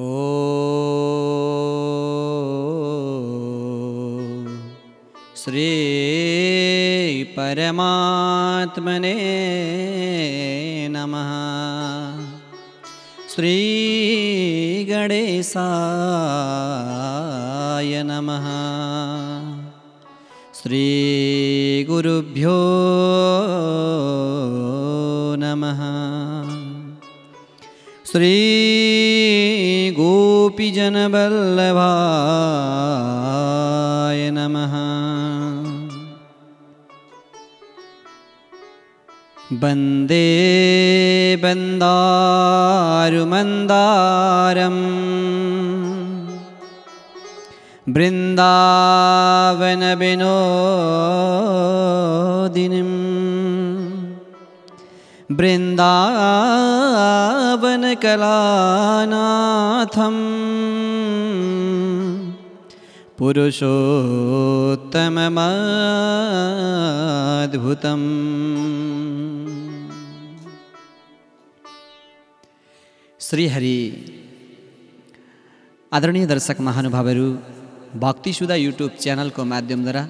ओ श्री परमात्मने नमः। श्री गणेशाय नमः। श्री गुरुभ्यो नमः। श्री गोपीजनवल्लभाय नमः। वन्दे वन्दारुमन्दारं वृन्दावनविनोदिनीं वृन्दावनकलानाथं पुरुषोत्तममद्भुतम्। श्रीहरि। आदरणीय दर्शक महानुभावहरू, भक्तिसुधा युट्युब च्यानलको माध्यमद्वारा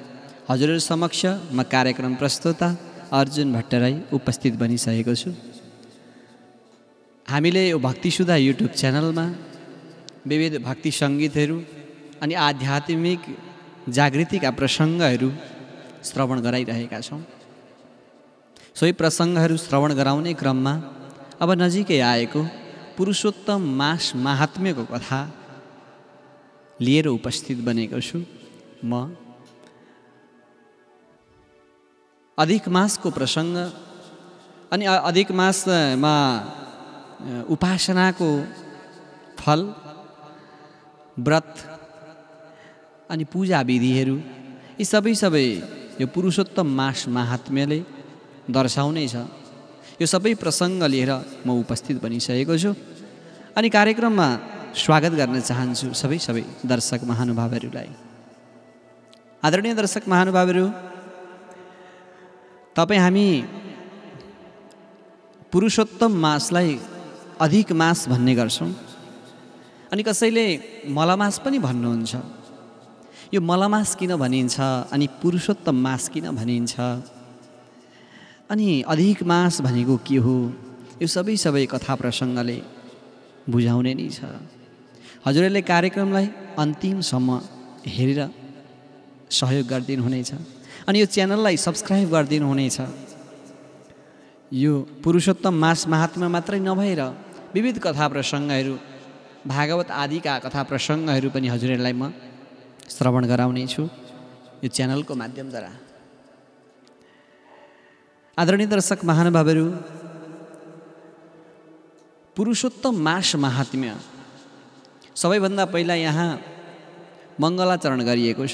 हजुरहरू समक्ष म कार्यक्रम प्रस्तोता अर्जुन भट्टराई उपस्थित बनिसकेको छु। हामीले यो भक्तिसुधा युट्युब च्यानलमा विविध भक्ति सङ्गीतहरू अनि आध्यात्मिक जागृतिका प्रसङ्गहरू श्रवण गराइरहेका छौँ। सोही प्रसङ्गहरू श्रवण गराउने क्रममा अब नजिकै आएको पुरुषोत्तम मास महात्म्यको कथा लिएर उपस्थित बनेको छु। म अधिक मासको प्रसङ्ग अनि अधिक मासमा उपासनाको फल, व्रत अनि पूजा विधिहरू यी सबै यो पुरुषोत्तम मास महात्म्यले दर्शाउने छ। यो सबै प्रसङ्ग लिएर म उपस्थित बनिसकेको छु अनि कार्यक्रममा स्वागत गर्न चाहन्छु सबै दर्शक महानुभावहरूलाई। आदरणीय दर्शक महानुभावहरू, तपाईँ हामी पुरुषोत्तम मासलाई अधिक मास भन्ने गर्छौँ अनि कसैले मलमास पनि भन्नुहुन्छ। यो मलमास किन भनिन्छ अनि पुरुषोत्तम मास किन भनिन्छ अनि अधिक मास भनेको के हो, यो सबै कथा प्रसङ्गले बुझाउने नै छ। हजुरहरूले कार्यक्रमलाई अन्तिमसम्म हेरेर सहयोग गरिदिनुहुनेछ अनि यो च्यानललाई सब्सक्राइब गरिदिनुहुनेछ। यो पुरुषोत्तम मास महात्म्य मात्रै नभएर विविध कथा प्रसङ्गहरू, भागवत आदिका कथा प्रसङ्गहरू पनि हजुरहरूलाई म श्रवण गराउनेछु यो च्यानलको माध्यमद्वारा। आदरणीय दर्शक महानुभावहरू, पुरुषोत्तम मास महात्म्य सबैभन्दा पहिला यहाँ मङ्गलाचरण गरिएको छ।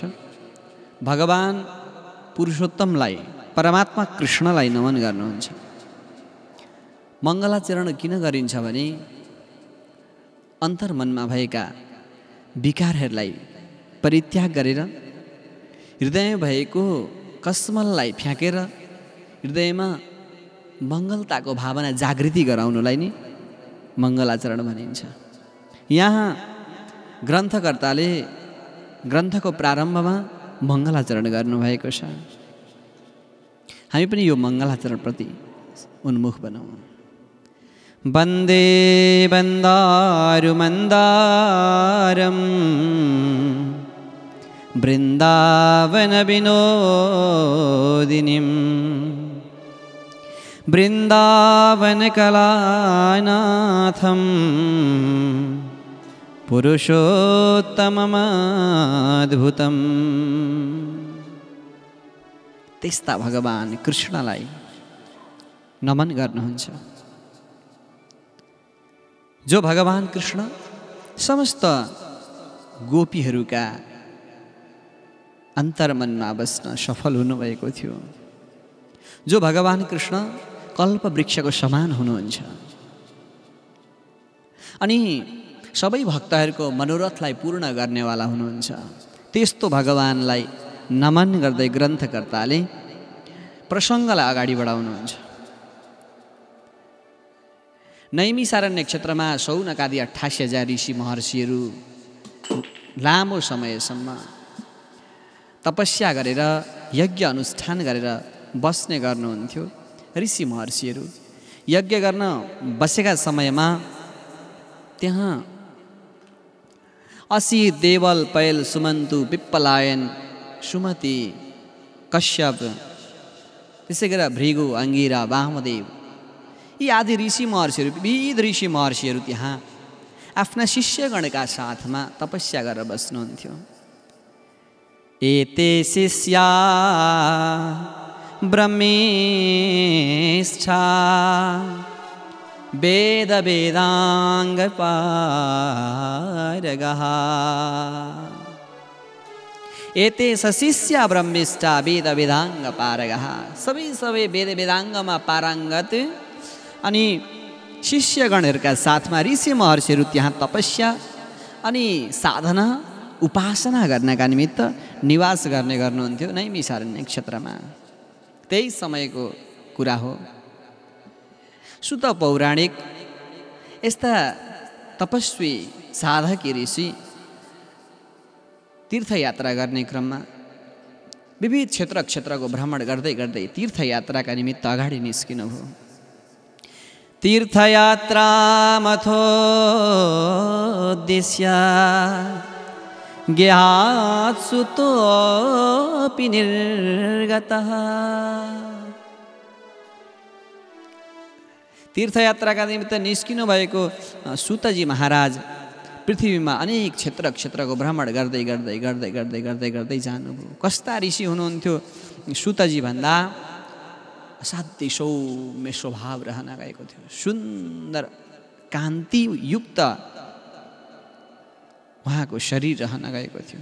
भगवान पुरुषोत्तमलाई, परमात्मा कृष्णलाई नमन गर्नुहुन्छ। मङ्गलाचरण किन गरिन्छ भने अन्तर्मनमा भएका विकारहरूलाई परित्याग गरेर हृदयमा भएको कसमललाई फ्याँकेर हृदयमा मङ्गलताको भावना जागृति गराउनुलाई नै मङ्गलाचरण भनिन्छ। यहाँ ग्रन्थकर्ताले ग्रन्थको प्रारम्भमा मङ्गलाचरण गर्नुभएको छ। हामी पनि यो मङ्गलाचरणप्रति उन्मुख बनाउँ। वन्दे वन्दारुमन्दारं वृन्दावनविनोदिनीं वृन्दावनकलानाथं पुरुषोत्तममद्भुतम्। त्यस्ता भगवान कृष्णलाई नमन गर्नुहुन्छ। जो भगवान कृष्ण समस्त गोपीहरूका अन्तर्मनमा बस्न सफल हुनुभएको थियो। जो भगवान कृष्ण कल्प वृक्षको समान हुनुहुन्छ अनि सबै भक्तहरूको मनोरथलाई पूर्ण गर्नेवाला हुनुहुन्छ। त्यस्तो भगवानलाई नमन गर्दै ग्रन्थकर्ताले प्रसङ्गलाई अगाडि बढाउनुहुन्छ। नैमिसारण्य क्षेत्रमा शौनकादि 88,000 ऋषि महर्षिहरू लामो समयसम्म तपस्या गरेर यज्ञ अनुष्ठान गरेर बस्ने गर्नुहुन्थ्यो। ऋषि महर्षिहरू यज्ञ गर्न बसेका समयमा त्यहाँ 80 देवल पैल सुमन्तु पिप्पलायन सुमति कश्यप त्यसै गरेर भृगु अङ्गिरा वामदेव यी आदि ऋषि महर्षिहरू विविध ऋषि महर्षिहरू त्यहाँ आफ्ना शिष्यगणका साथमा तपस्या गरेर बस्नुहुन्थ्यो। एते शिष्या ब्रह्मेष्ठा वेद वेदाङ्ग पारगः एते शिष्या ब्रह्मेष्ठा वेद वेदाङ्ग पारगः सबै वेद वेदाङ्गमा पारङ्गत अनि शिष्यगणहरूका साथमा ऋषि महर्षिहरू त्यहाँ तपस्या अनि साधना उपासना गर्नका निमित्त निवास गर्नुहुन्थ्यो नैमिसारण्य क्षेत्रमा। त्यही समयको कुरा हो। सुत पौराणिक यस्ता तपस्वी साधकी ऋषि तीर्थयात्रा गर्ने क्रममा विविध क्षेत्रको भ्रमण गर्दै गर्दै तीर्थयात्राका निमित्त अगाडि निस्किनुभयो। तीर्थयात्रामथोद्दिश्य ज्ञात सुतोऽपि निर्गतः तीर्थयात्राका निमित्त निस्किनु भएको सुतजी महाराज पृथ्वीमा अनेक क्षेत्रको भ्रमण गर्दै जानुभयो। कस्ता ऋषि हुनुहुन्थ्यो सुतजी भन्दा असाध्यै सौम्य स्वभाव रहन गएको थियो। सुन्दर कान्तियुक्त उहाँको शरीर रहन गएको थियो।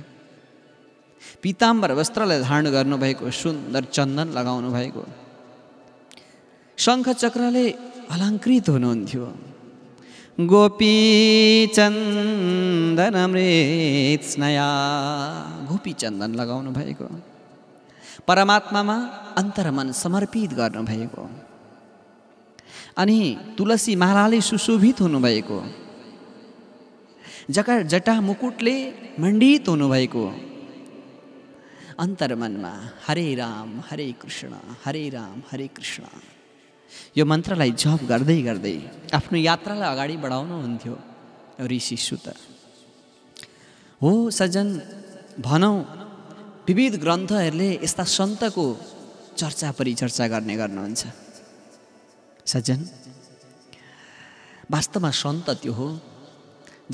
पीताम्बर वस्त्रलाई धारण गर्नुभएको, सुन्दर चन्दन लगाउनु भएको, शङ्ख चक्रले अलङ्कृत हुनुहुन्थ्यो। गोपी चन्दनमृत स्नया गोपी चन्दन लगाउनु भएको, परमात्मामा अन्तर्मन समर्पित गर्नुभएको अनि तुलसी मालाले सुशोभित हुनुभएको, जटा मुकुटले मण्डित हुनुभएको, अन्तर्मनमा हरे राम हरे कृष्ण यो मन्त्रलाई जप गर्दै आफ्नो यात्रालाई अगाडि बढाउनुहुन्थ्यो ऋषि सुत। हो सज्जन, भनौँ विविध ग्रन्थहरूले यस्ता सन्तको चर्चा परिचर्चा गर्नुहुन्छ। सज्जन, वास्तवमा सन्त त्यो हो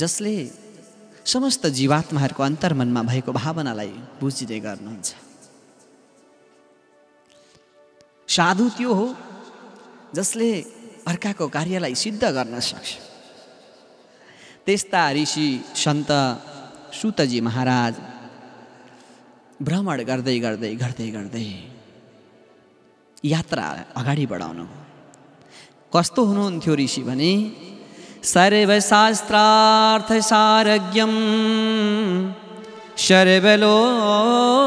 जसले समस्त जीवात्माहरूको अन्तर्मनमा भएको भावनालाई बुझ्दै गर्नुहुन्छ। साधु त्यो हो जसले अर्काको कार्यलाई सिद्ध गर्न सक्छ। त्यस्ता ऋषि सन्त सुतजी महाराज भ्रमण गर्दै यात्रा अगाडि बढाउनु। कस्तो हुनुहुन्थ्यो ऋषि भने सर्वशास्त्रार्थ सारज्ञम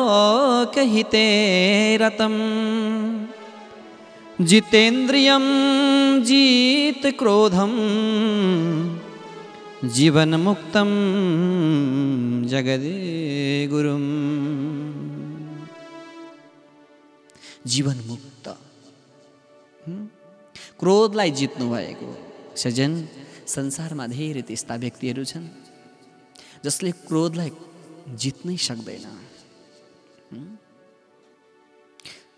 सर्वलोकहिते रतम जितेन्द्रियं जीत क्रोधम जीवन मुक्तम जगदे गुरुम। जीवन मुक्त, क्रोधलाई जित्नु भएको। सज्जन, संसारमा धेरै त्यस्ता व्यक्तिहरू छन् जसले क्रोधलाई जित्नै सक्दैन।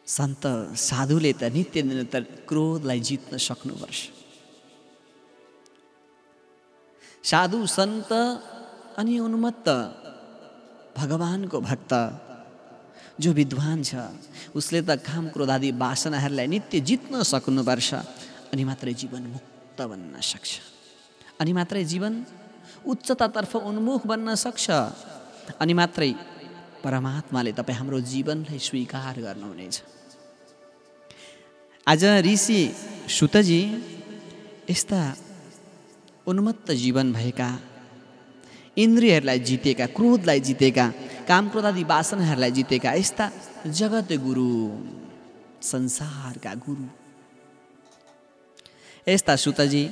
सन्त साधुले त नित्य निरन्तर क्रोधलाई जित्न सक्नुपर्छ। साधु सन्त अनि उन्मत्त भगवानको भक्त जो विद्वान छ उसले त काम क्रोध आदि वासनाहरूलाई नित्य जित्न सक्नुपर्छ, अनि मात्रै जीवन मुक्त बन्न सक्छ, अनि मात्रै जीवन उच्चतातर्फ उन्मुख बन्न सक्छ, अनि मात्रै परमात्माले तपाईँ हाम्रो जीवनलाई स्वीकार गर्नुहुनेछ। आज ऋषि सुतजी यस्ता उन्मत्त जीवन भएका, इन्द्रियहरूलाई जितेका, क्रोधलाई जितेका, काम क्रोध आदि वासनाहरूलाई जितेका यस्ता जगत गुरु, संसारका गुरु यस्ता सुतजी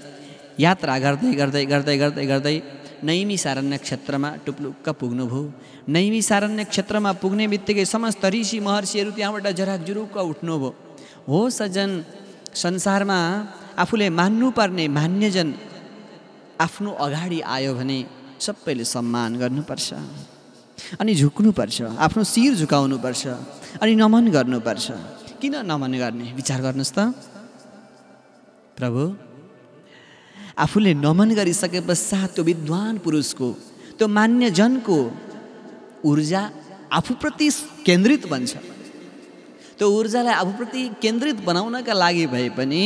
यात्रा गर्दै गर्दै गर्दै गर्दै गर्दै नैमिसारण्य क्षेत्रमा टुप्लुक्क पुग्नुभयो। नैमिसारण्य क्षेत्रमा पुग्ने बित्तिकै समस्त ऋषि महर्षिहरू त्यहाँबाट जराकजुरुक्क उठ्नुभयो। हो सज्जन, संसारमा आफूले मान्नुपर्ने मान्यजन आफ्नो अगाडि आयो भने सबैले सम्मान गर्नुपर्छ अनि झुक्नुपर्छ, आफ्नो शिर झुकाउनुपर्छ अनि नमन गर्नुपर्छ। किन नमन गर्ने विचार गर्नुहोस् त। प्रभु, आफूले नमन गरिसके पश्चात त्यो विद्वान पुरुषको, त्यो मान्यजनको ऊर्जा आफूप्रति केन्द्रित बन्छ। त्यो ऊर्जालाई आफूप्रति केन्द्रित बनाउनका लागि भए पनि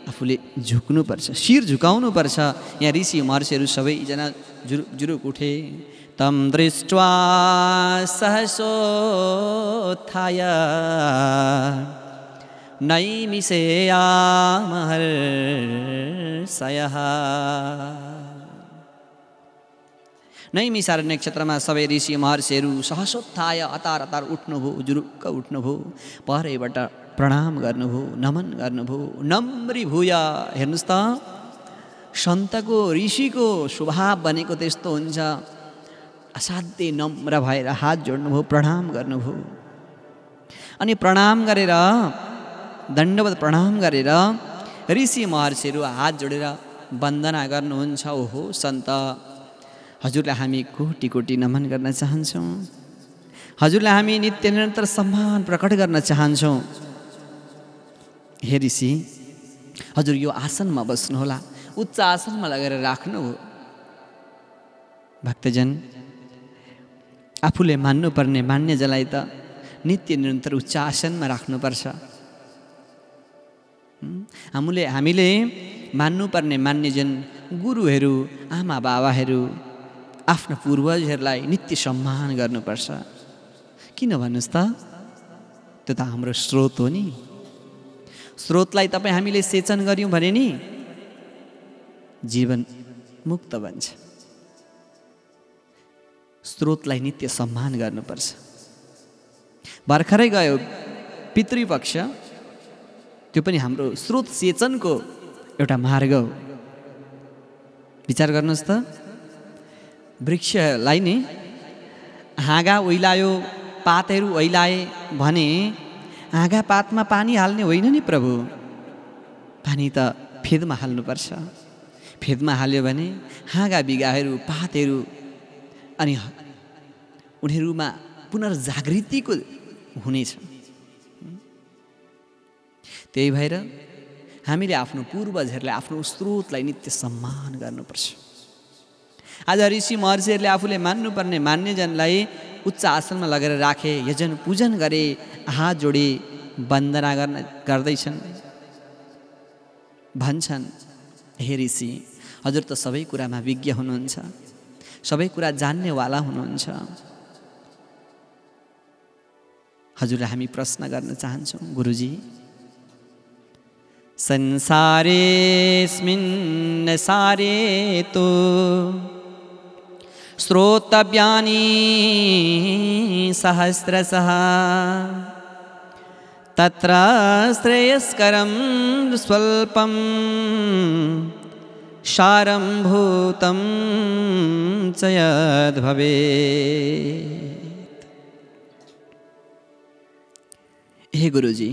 आफूले झुक्नुपर्छ, शिर झुकाउनुपर्छ। यहाँ ऋषि महर्षिहरू सबैजना जुरुक जुरुक उठे। तम दृष्ट्वा सहसोत्थाय नैमिषेयामहर्षयः। नैमिषारण्य क्षेत्रमा सबै ऋषि महर्षिहरू सहसोत्थाय अतार अतार उठ्नुभयो, जुरुक्क उठ्नुभयो, परैबाट प्रणाम गर्नुभयो, नमन गर्नुभयो। नम्री भूय, हेर्नुहोस् त, सन्तको ऋषिको स्वभाव भनेको त्यस्तो हुन्छ। असाध्यै नम्र भएर हात जोड्नुभयो, प्रणाम गर्नुभयो। अनि प्रणाम गरेर, दण्डवत प्रणाम गरेर ऋषि महर्षिहरू हात जोडेर वन्दना गर्नुहुन्छ। ओहो सन्त, हजुरलाई हामी कोटि कोटि नमन गर्न चाहन्छौँ। हजुरलाई हामी नित्य निरन्तर सम्मान प्रकट गर्न चाहन्छौँ। हे ऋषि, हजुर यो आसनमा बस्नुहोला, उच्च आसनमा लगेर राख्नु। भक्तजन, आफूले मान्नुपर्ने मान्यजनलाई त नित्य निरन्तर उच्च आसनमा राख्नुपर्छ। हामीले मान्नुपर्ने मान्यजन, गुरुहरू, आमा बाबाहरू, आफ्ना पूर्वजहरूलाई नित्य सम्मान गर्नुपर्छ। किन भन्नुहोस् त, त्यो त हाम्रो स्रोत हो नि। स्रोतलाई तपाईँ हामीले सेचन गऱ्यौँ भने नि जीवन मुक्त बन्छ। स्रोतलाई नित्य सम्मान गर्नुपर्छ। भर्खरै गयो पितृपक्ष, त्यो पनि हाम्रो स्रोत सेचनको एउटा मार्ग हो। विचार गर्नुहोस् त, वृक्षलाई नि हाँगा ओइलायो, पातहरू ओइलाए भने हाँगा पातमा पानी हाल्ने होइन नि प्रभु। पानी त फेदमा हाल्नुपर्छ। फेदमा हाल्यो भने हाँगा बिगाहरू, पातहरू, अनि उनीहरूमा पुनर्जागृतिको हुनेछ। त्यही भएर हामीले आफ्नो पूर्वजहरूलाई, आफ्नो स्रोतलाई नित्य सम्मान गर्नुपर्छ। आज ऋषि महर्षिहरूले आफूले मान्नुपर्ने मान्यजनलाई उच्च आसनमा लगेर राखे, यजन पूजन गरे, हात जोडे, वन्दना गर्दैछन्। भन्छन्, हे ऋषि, हजुर त सबै कुरामा विज्ञ हुनुहुन्छ, सबै कुरा जान्नेवाला हुनुहुन्छ। हजुरलाई हामी प्रश्न गर्न चाहन्छौँ। गुरुजी, संसारेऽस्मिन् सारे तो श्रोतव्यानि सहस्रशः, तत्र श्रेयस्करं स्वल्पं सारं भूतं च यद्भवेत्। हे गुरुजी,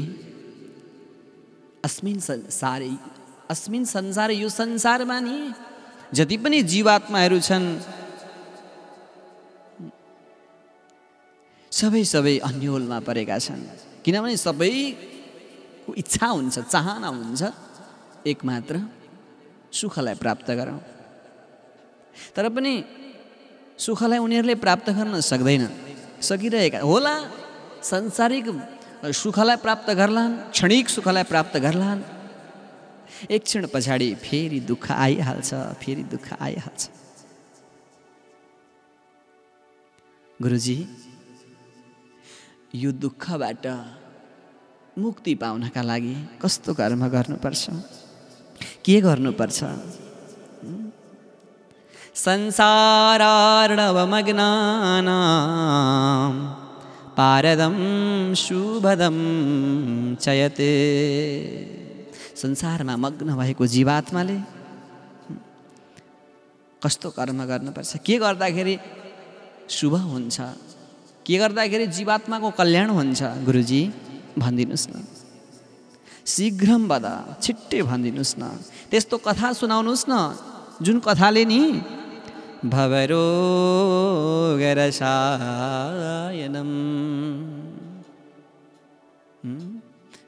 अस्मिन् संसार, यो संसारमा नि जति पनि जीवात्माहरू छन्, सबै अन्योलमा परेका छन्। किनभने सबैको इच्छा हुन्छ, चाहना हुन्छ, एकमात्र सुखलाई प्राप्त गरौँ। तर पनि सुखलाई उनीहरूले प्राप्त गर्न सक्दैन, सकिरहेका होला। सांसारिक सुखलाई प्राप्त गर्लान्, क्षणिक सुखलाई प्राप्त गर्लान्, एक क्षण पछाडि फेरि दुःख आइहाल्छ, फेरि दुःख आइहाल्छ। गुरुजी, यो दुःखबाट मुक्ति पाउनका लागि कस्तो कर्म गर्नुपर्छ, के गर्नुपर्छ? संसारार्णवमग्नानां पारदं शुभदं चयते। संसारमा मग्न भएको जीवात्माले कस्तो कर्म गर्नुपर्छ, के गर्दाखेरि शुभ हुन्छ, के गर्दाखेरि जीवात्माको कल्याण हुन्छ, गुरुजी भनिदिनुहोस् न, शीघ्रम वद, छिट्टै भनिदिनुहोस् न, त्यस्तो कथा सुनाउनुहोस् न जुन कथाले नि भवरोगरसायनम।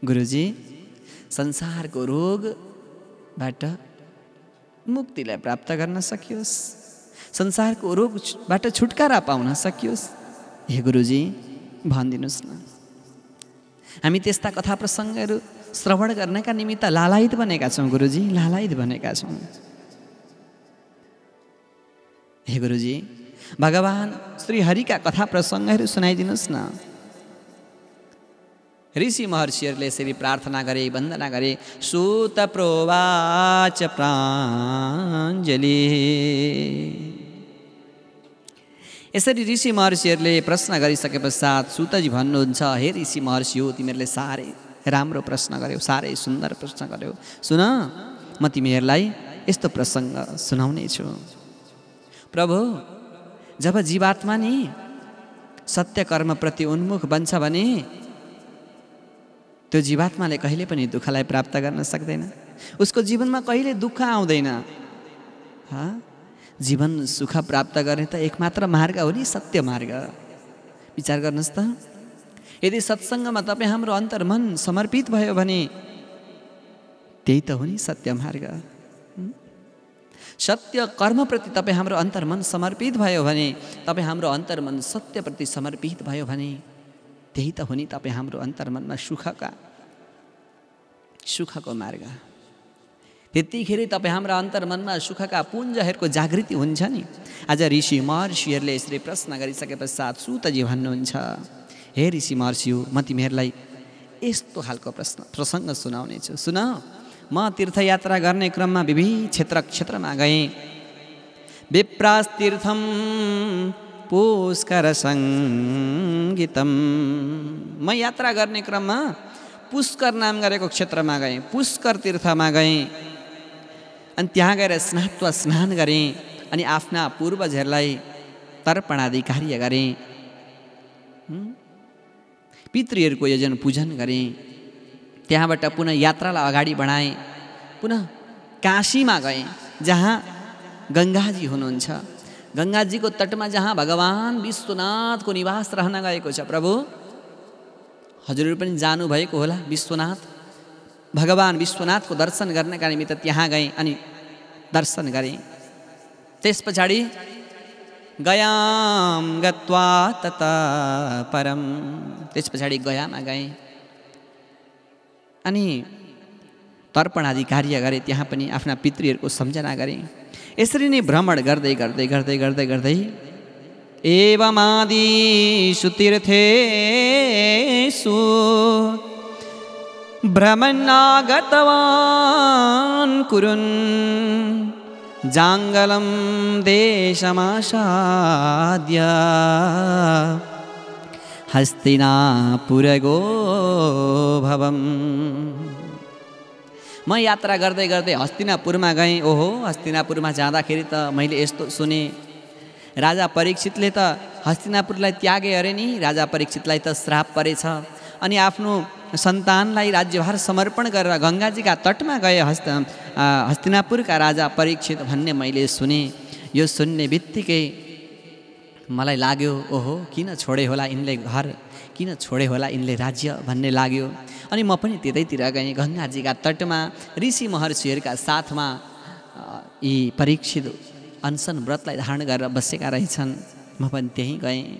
गुरुजी संसारको रोगबाट मुक्तिलाई प्राप्त गर्न सकियोस्, संसारको रोगबाट छुटकारा पाउन सकियोस्, हे गुरुजी भनिदिनुहोस् न। हामी त्यस्ता कथा प्रसङ्गहरू श्रवण गर्नका निमित्त लालायित बनेका छौँ गुरुजी, लालायित बनेका छौँ। हे गुरुजी भगवान श्री हरिका कथा प्रसङ्गहरू सुनाइदिनुहोस् न। ऋषि महर्षिहरूले यसरी प्रार्थना गरे, वन्दना गरे। सूत प्रोवाच प्राञ्जलि। यसरी ऋषि महर्षिहरूले प्रश्न गरिसके पश्चात सूतजी भन्नुहुन्छ, हे ऋषि महर्षि हो, तिमीहरूले साह्रै राम्रो प्रश्न गर्यौ, साह्रै सुन्दर प्रश्न गर्यौ। सुन, म तिमीहरूलाई यस्तो प्रसङ्ग सुनाउने छु। प्रभु, जब जीवात्मा नि सत्य कर्मप्रति उन्मुख बन्छ भने त्यो जीवात्माले कहिले पनि दुःखलाई प्राप्त गर्न सक्दैन, उसको जीवनमा कहिले दुःख आउँदैन। जीवन सुख प्राप्त गर्ने त एकमात्र मार्ग हो नि सत्य मार्ग। विचार गर्नुहोस् त, यदि सत्सङ्गमा तपाईँ हाम्रो अन्तर्मन समर्पित भयो भने त्यही त हो नि सत्य मार्ग। सत्य कर्मप्रति तपाईँ हाम्रो अन्तर्मन समर्पित भयो भने, तपाईँ हाम्रो अन्तर्मन सत्यप्रति समर्पित भयो भने त्यही त हो नि तपाईँ हाम्रो अन्तर्मनमा सुखको मार्ग। त्यतिखेर तपाईँ हाम्रा अन्तर्मनमा सुखका पुञ्जहरूको जागृति हुन्छ नि। आज ऋषि महर्षिहरूले यसरी प्रश्न गरिसके पश्चात सूतजी भन्नुहुन्छ, हे ऋषि महर्षि हो, म तिमीहरूलाई यस्तो खालको प्रसङ्ग सुनाउने छु। सुन, म तीर्थयात्रा गर्ने क्रममा विविध क्षेत्रमा गएँ। विप्रास्तीर्थम पुष्कर सङ्गीतम। म यात्रा गर्ने क्रममा पुष्कर नाम गरेको क्षेत्रमा गएँ, पुष्कर तीर्थमा गएँ। अनि त्यहाँ गएर स्नान गरेँ अनि आफ्ना पूर्वजहरूलाई तर्पणादि कार्य गरेँ, पितृहरूको यजन पूजन गरेँ। त्यहाँबाट पुनः यात्रालाई अगाडि बढाएँ, पुनः काशीमा गएँ जहाँ गङ्गाजी हुनुहुन्छ। गङ्गाजीको तटमा जहाँ भगवान विश्वनाथको निवास रहन गएको छ। प्रभु, हजुरहरू पनि जानुभएको होला, विश्वनाथ, भगवान विश्वनाथको दर्शन गर्नका निमित्त त्यहाँ गएँ अनि दर्शन गरेँ। त्यस पछाडि गयाम गत्वा तता परम, त्यस पछाडि गयामा गएँ अनि तर्पण आदि कार्य गरेँ। त्यहाँ पनि आफ्ना पितृहरूको सम्झना गरेँ। यसरी नै भ्रमण गर्दै गर्दै गर्दै गर्दै गर्दै एवमादिषु तीर्थेषु भ्रमन्नागतवान् कुरुन् जाङ्गलं देशमासाद्य हस्तिनापुरगो भवम्। म यात्रा गर्दै गर्दै हस्तिनापुरमा गएँ। ओहो, हस्तिनापुरमा जाँदाखेरि त मैले यस्तो सुने, राजा परीक्षितले त हस्तिनापुरलाई त्यागे अरे नि। राजा परीक्षितलाई त श्राप परेछ अनि आफ्नो सन्तानलाई राज्यभार समर्पण गरेर गङ्गाजीका तटमा गए हस्तिनापुरका राजा परीक्षित भन्ने मैले सुने। यो सुन्ने बित्तिकै मलाई लाग्यो, ओहो, किन छोडे होला यिनले घर, किन छोडे होला यिनले राज्य भन्ने लाग्यो। अनि म पनि त्यतैतिर गएँ। गङ्गाजीका तटमा ऋषि महर्षिहरूका साथमा यी परीक्षित अनसन व्रतलाई धारण गरेर बसेका रहेछन्। म पनि त्यहीँ गएँ।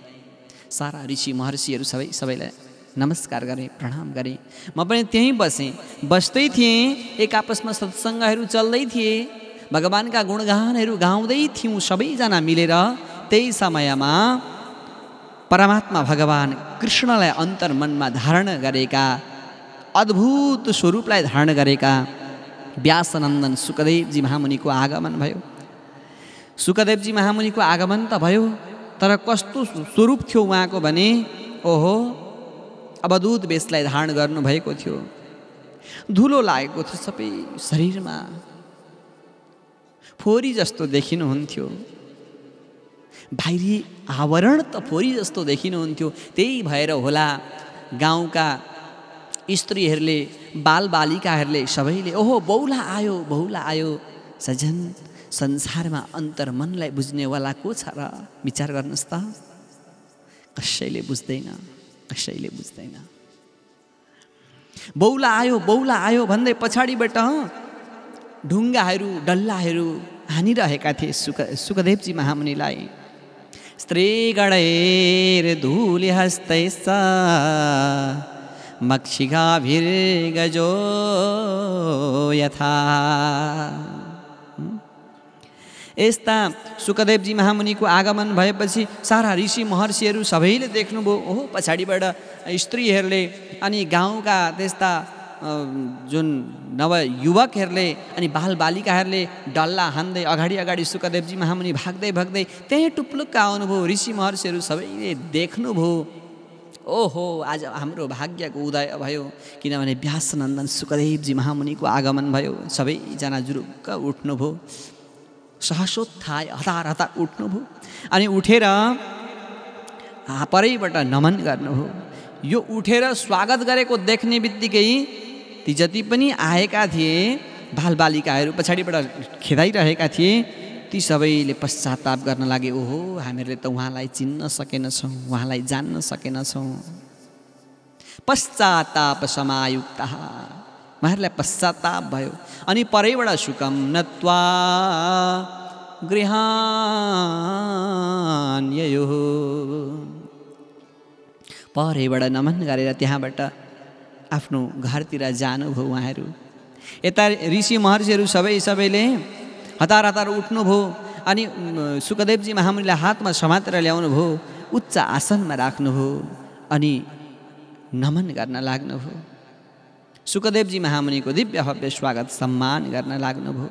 सारा ऋषि महर्षिहरू सबैलाई नमस्कार गरेँ, प्रणाम गरेँ। म पनि त्यहीँ बसेँ। बस्दै थिएँ, एक आपसमा सत्सङ्गहरू चल्दै थिए, भगवानका गुणगानहरू गाउँदै थियौँ सबैजना मिलेर। त्यही समयमा परमात्मा भगवान कृष्णलाई अन्तर्मनमा धारण गरेका, अद्भुत स्वरूपलाई धारण गरेका व्यासनन्दन सुकदेवजी महामुनिको आगमन भयो। सुकदेवजी महामुनिको आगमन त भयो, तर कस्तो स्वरूप थियो उहाँको भने, ओहो, अवधूत वेशलाई धारण गर्नुभएको थियो। धुलो लागेको थियो सबै शरीरमा, फोरी जस्तो देखिनुहुन्थ्यो, बाहिरी आवरण त फोरी जस्तो देखिनुहुन्थ्यो। त्यही भएर होला गाउँका स्त्रीहरूले, बालबालिकाहरूले सबैले ओहो बहुला आयो। सजन, संसारमा अन्तर्मनलाई बुझ्नेवाला को छ र? विचार गर्नुहोस् त। कसैले बुझ्दैन। बहुला आयो भन्दै पछाडिबाट ढुङ्गाहरू डल्लाहरू हानिरहेका थिए सुखदेवजी महामुनिलाई। स्त्री गणैर धूलि हस्तैस्सा मक्षिकाभिर्गजो यथा। यस्ता सुखदेवजी महामुनिको आगमन भएपछि सारा ऋषि महर्षिहरू सबैले देख्नुभयो, ओहो पछाडिबाट स्त्रीहरूले अनि गाउँका त्यस्ता जुन नवयुवकहरूले अनि बालबालिकाहरूले डल्ला हान्दै अगाडि सुखदेवजी महामुनि भाग्दै त्यही टुप्लुक्क आउनुभयो। ऋषि महर्षिहरू सबैले देख्नुभयो, ओहो आज हाम्रो भाग्यको उदय भयो, किनभने व्यासनन्दन सुखदेवजी महामुनिको आगमन भयो। सबैजना जुरुक्क उठ्नुभयो, सहसोत्थाय हतार उठ्नुभयो अनि उठेर परैबाट नमन गर्नुभयो। यो उठेर स्वागत गरेको देख्ने बित्तिकै ती जति पनि आएका थिए बालबालिकाहरू पछाडिबाट खेदाइरहेका थिए, ती सबैले पश्चाताप गर्न लागे, ओहो हामीहरूले त उहाँलाई चिन्न सकेनछौँ, उहाँलाई जान्न सकेनछौँ। पश्चाताप समायुक्त, उहाँहरूलाई पश्चाताप भयो। अनि परैबाट शुकम नत्वा गृहान्ययो, परैबाट नमन गरेर त्यहाँबाट आफ्नो घरतिर जानुभयो उहाँहरू। यता ऋषि महर्षिहरू सबैले हतार उठ्नुभयो अनि सुखदेवजी महामुनिलाई हातमा समातेर ल्याउनुभयो, उच्च आसनमा राख्नुभयो अनि नमन गर्न लाग्नुभयो। सुखदेवजी महामुनिको दिव्य भव्य स्वागत सम्मान गर्न लाग्नुभयो।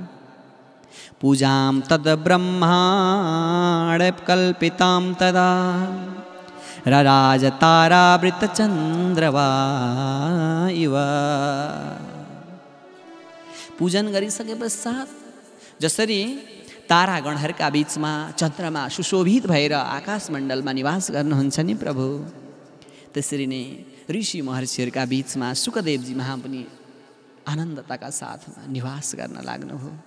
पूजां तद ब्रह्माण्ड कल्पितां तदा रराज तारावृत चन्द्रवा इव। पूजन गरिसके पश्चात जसरी तारागणहरूका बीचमा चन्द्रमा सुशोभित भएर आकाशमण्डलमा निवास गर्नुहुन्छ नि प्रभु, त्यसरी नै ऋषि महर्षिहरूका बीचमा सुखदेवजी महामुनि आनन्दताका साथमा निवास गर्न लाग्नुभयो।